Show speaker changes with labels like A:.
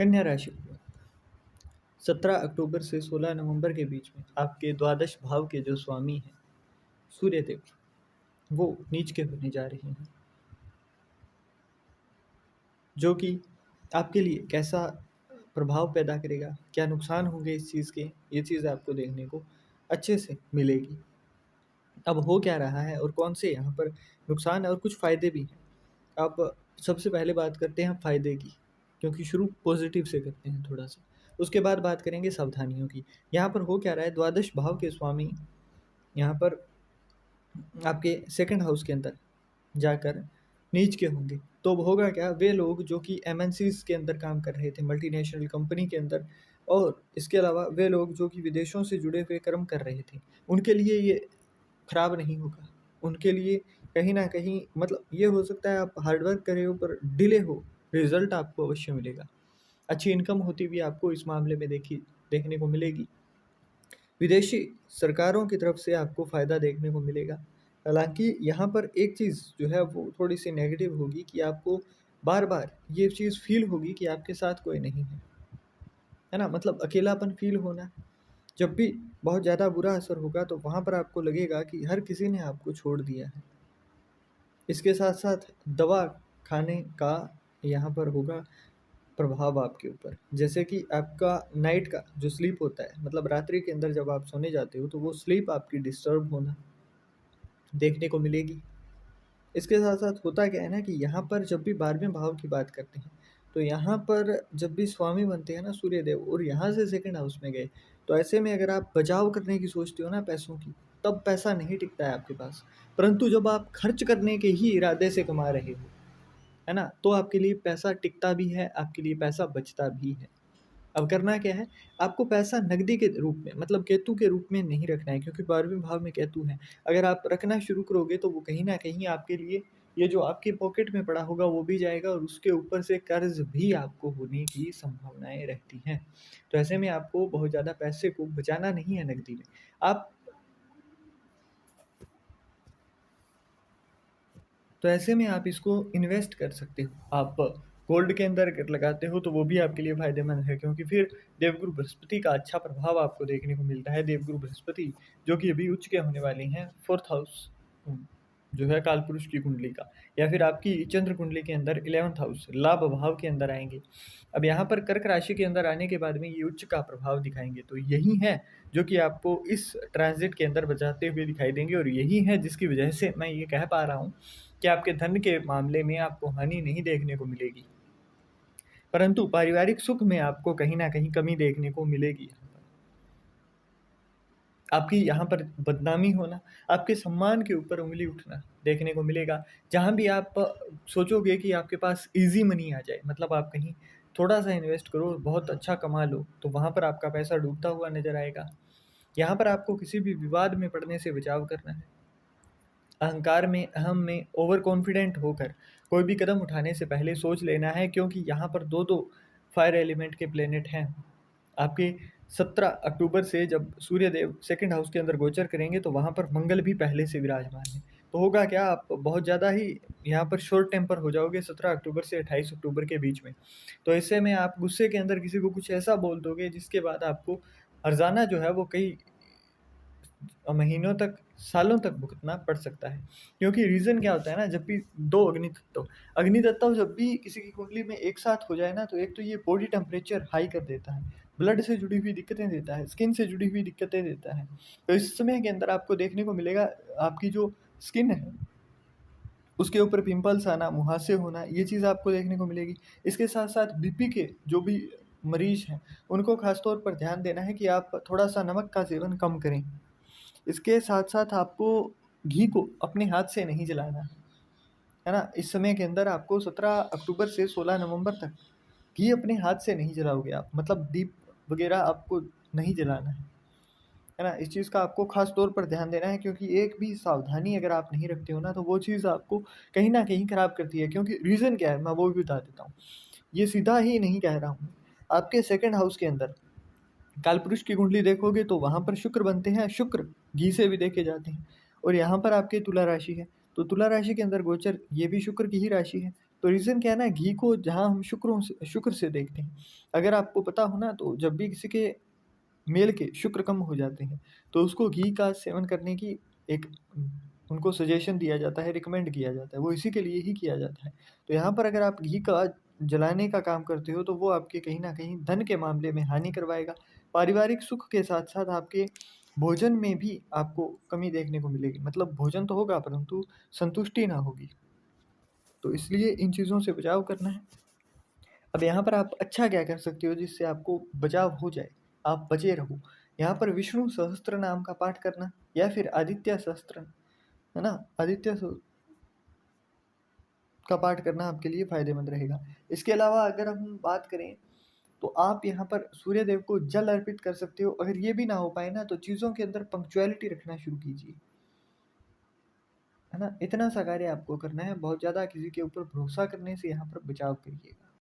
A: कन्या राशि 17 अक्टूबर से 16 नवंबर के बीच में आपके द्वादश भाव के जो स्वामी हैं सूर्य देव, वो नीच के होने जा रहे हैं, जो कि आपके लिए कैसा प्रभाव पैदा करेगा, क्या नुकसान होंगे इस चीज़ के, ये चीज़ आपको देखने को अच्छे से मिलेगी। अब हो क्या रहा है और कौन से यहाँ पर नुकसान और कुछ फ़ायदे भी हैं। अब सबसे पहले बात करते हैं फ़ायदे की, क्योंकि शुरू पॉजिटिव से करते हैं थोड़ा सा। उसके बाद बात करेंगे सावधानियों की। यहाँ पर हो क्या रहा है, द्वादश भाव के स्वामी यहाँ पर आपके सेकंड हाउस के अंदर जाकर नीच के होंगे। तो अब होगा क्या, वे लोग जो कि एमएनसीज के अंदर काम कर रहे थे, मल्टीनेशनल कंपनी के अंदर, और इसके अलावा वे लोग जो कि विदेशों से जुड़े हुए कर्म कर रहे थे, उनके लिए ये खराब नहीं होगा। उनके लिए कहीं ना कहीं मतलब ये हो सकता है आप हार्डवर्क करे हो पर डिले हो, रिजल्ट आपको अवश्य मिलेगा। अच्छी इनकम होती हुई आपको इस मामले में देखने को मिलेगी। विदेशी सरकारों की तरफ से आपको फ़ायदा देखने को मिलेगा। हालाँकि यहाँ पर एक चीज़ जो है वो थोड़ी-सी नेगेटिव होगी कि आपको बार-बार ये चीज़ फ़ील होगी कि आपके साथ कोई नहीं है ना? मतलब अकेलापन फ़ील होना, जब भी बहुत ज़्यादा बुरा असर होगा तो वहाँ पर आपको लगेगा कि हर किसी ने आपको छोड़ दिया है। इसके साथ-साथ दवा खाने का यहाँ पर होगा प्रभाव आपके ऊपर। जैसे कि आपका नाइट का जो स्लीप होता है, मतलब रात्रि के अंदर जब आप सोने जाते हो तो वो स्लीप आपकी डिस्टर्ब होना देखने को मिलेगी। इसके साथ-साथ होता क्या है ना कि यहाँ पर जब भी 12वें भाव की बात करते हैं, तो यहाँ पर जब भी स्वामी बनते हैं ना सूर्यदेव और यहाँ से सेकंड हाउस में गए, तो ऐसे में अगर आप बचाव करने की सोचते हो ना पैसों की, तब पैसा नहीं टिकता है आपके पास। परंतु जब आप खर्च करने के ही इरादे से कमा रहे हो, है ना? तो आपके लिए पैसा टिकता भी है, आपके लिए पैसा बचता भी है। अब करना क्या है, आपको पैसा नकदी के रूप में मतलब केतु के रूप में नहीं रखना है, क्योंकि 12वें भाव में केतु है। अगर आप रखना शुरू करोगे तो वो कहीं न कहीं आपके लिए ये जो आपके पॉकेट में पड़ा होगा वो भी जाएगा और उसके ऊपर से कर्ज़ भी आपको होने की संभावनाएँ रहती हैं। तो ऐसे में आपको बहुत ज़्यादा पैसे को बचाना नहीं है नकदी में। आप तो ऐसे में आप इसको इन्वेस्ट कर सकते हो। आप गोल्ड के अंदर अगर लगाते हो तो वो भी आपके लिए फ़ायदेमंद है, क्योंकि फिर देवगुरु बृहस्पति का अच्छा प्रभाव आपको देखने को मिलता है। देवगुरु बृहस्पति जो कि अभी उच्च के होने वाले हैं, 4th हाउस जो है कालपुरुष की कुंडली का, या फिर आपकी चंद्र कुंडली के अंदर 11th हाउस लाभ भाव के अंदर आएँगे। अब यहाँ पर कर्क राशि के अंदर आने के बाद में ये उच्च का प्रभाव दिखाएँगे। तो यही है जो कि आपको इस ट्रांज़िट के अंदर बचाते हुए दिखाई देंगे, और यही है जिसकी वजह से मैं ये कह पा रहा हूँ कि आपके धन के मामले में आपको हानि नहीं देखने को मिलेगी, परंतु पारिवारिक सुख में आपको कहीं न कहीं कमी देखने को मिलेगी। आपकी यहाँ पर बदनामी होना, आपके सम्मान के ऊपर उँगली उठना देखने को मिलेगा। जहाँ भी आप सोचोगे कि आपके पास ईज़ी मनी आ जाए, मतलब आप कहीं थोड़ा-सा इन्वेस्ट करो, बहुत अच्छा कमा लो, तो वहाँ पर आपका पैसा डूबता हुआ नज़र आएगा। यहाँ पर आपको किसी भी विवाद में पड़ने से बचाव करना है। अहंकार में, अहम में ओवर कॉन्फिडेंट होकर कोई भी कदम उठाने से पहले सोच लेना है, क्योंकि यहाँ पर 2-2 फायर एलिमेंट के प्लैनेट हैं। आपके 17 अक्टूबर से जब सूर्यदेव सेकंड हाउस के अंदर गोचर करेंगे तो वहाँ पर मंगल भी पहले से विराजमान है। तो होगा क्या, आप बहुत ज़्यादा ही यहाँ पर शॉर्ट टेम्पर हो जाओगे 17 अक्टूबर से 28 अक्टूबर के बीच में। तो ऐसे में आप गुस्से के अंदर किसी को कुछ ऐसा बोल दोगे जिसके बाद आपको हर्जाना जो है वो कई महीनों तक, सालों तक भुगतना पड़ सकता है। क्योंकि रीज़न क्या होता है ना, जब भी 2 अग्नि तत्व जब भी किसी की कुंडली में एक साथ हो जाए ना, तो एक तो ये बॉडी टेम्परेचर हाई कर देता है, ब्लड से जुड़ी हुई दिक्कतें देता है, स्किन से जुड़ी हुई दिक्कतें देता है। तो इस समय के अंदर आपको देखने को मिलेगा आपकी जो स्किन है, उसके ऊपर पिंपल्स आना, मुहासे होना, ये चीज़ आपको देखने को मिलेगी। इसके साथ-साथ बीपी के जो भी मरीज़ हैं, उनको ख़ास तौर पर ध्यान देना है कि आप थोड़ा-सा नमक का सेवन कम करें। इसके साथ-साथ आपको घी को अपने हाथ से नहीं जलाना है ना? इस समय के अंदर आपको 17 अक्टूबर से 16 नवंबर तक घी अपने हाथ से नहीं जलाओगे आप, मतलब दीप वगैरह आपको नहीं जलाना है ना? इस चीज़ का आपको ख़ास तौर पर ध्यान देना है, क्योंकि एक भी सावधानी अगर आप नहीं रखते हो ना, तो वो चीज़ आपको कहीं न कहीं ख़राब करती है। क्योंकि रीज़न क्या है, मैं वो भी बता देता हूँ। ये सीधा ही नहीं कह रहा हूँ। आपके सेकंड हाउस के अंदर कालपुरुष की कुंडली देखोगे तो वहाँ पर शुक्र बनते हैं, शुक्र घी से भी देखे जाते हैं, और यहाँ पर आपके तुला राशि है, तो तुला राशि के अंदर गोचर ये भी शुक्र की ही राशि है। तो रीज़न क्या है ना, घी को जहाँ हम शुक्र से देखते हैं। अगर आपको पता हो ना, तो जब भी किसी के मेल के शुक्र कम हो जाते हैं, तो उसको घी का सेवन करने की एक उनको सजेशन दिया जाता है, रिकमेंड किया जाता है, वो इसी के लिए ही किया जाता है। तो यहाँ पर अगर आप घी का जलाने का काम करते हो, तो वो आपके कहीं न कहीं धन के मामले में हानि करवाएगा। पारिवारिक सुख के साथ-साथ आपके भोजन में भी आपको कमी देखने को मिलेगी। मतलब भोजन तो होगा, परंतु संतुष्टि ना होगी। तो इसलिए इन चीज़ों से बचाव करना है। अब यहाँ पर आप अच्छा क्या कर सकते हो जिससे आपको बचाव हो जाए, आप बचे रहो? यहाँ पर विष्णु सहस्त्र नाम का पाठ करना, या फिर आदित्य सहस्त्र, है ना? आदित्य स का पाठ करना आपके लिए फ़ायदेमंद रहेगा। इसके अलावा अगर हम बात करें, तो आप यहाँ पर सूर्य देव को जल अर्पित कर सकते हो। अगर ये भी ना हो पाए ना, तो चीज़ों के अंदर पंक्चुअलिटी रखना शुरू कीजिए, है ना? इतना सा कार्य आपको करना है, बहुत ज़्यादा किसी के ऊपर भरोसा करने से यहाँ पर बचाव करिएगा।